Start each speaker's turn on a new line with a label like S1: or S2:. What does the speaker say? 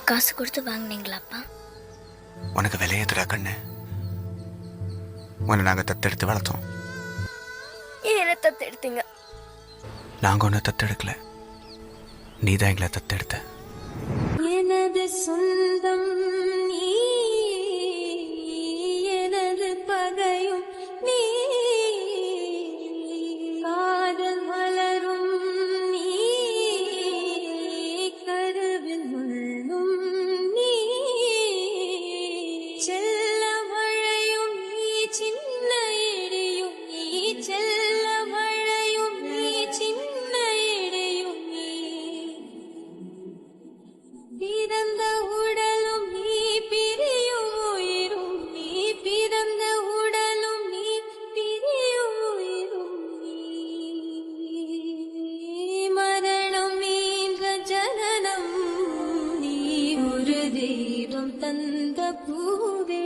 S1: காசு கொடுத்து வாங்கினீங்களாப்பா?
S2: உனக்கு விலையேத்துடா கண்ணு. உன்னை நாங்கள் தத்தெடுத்து வளர்த்தோம்.
S1: என்ன தத்தெடுத்தீங்க?
S2: நாங்கள் ஒன்றும் தத்தெடுக்கல, நீ தான் எங்களை தத்தெடுத்த.
S3: எனது சொந்தம் நீ, எனது பகையும் நீ, காதல் மலரும் நீ, கருவில் முள்ளும் நீ, செல்ல மழையும் நீ, சின்ன இடியும் நீ, செல்ல மழையும் நீ, சின்ன இடியும் நீ, பிறந்த உடலும் நீ, பிரியும் உயிரும் நீ, பிறந்த உடலும் நீ, பிரியும் உயிரும் நீ, மரணம் மீண்ட ஜனனம் நீ, ஒரு தெய்வம் தந்த பூவே.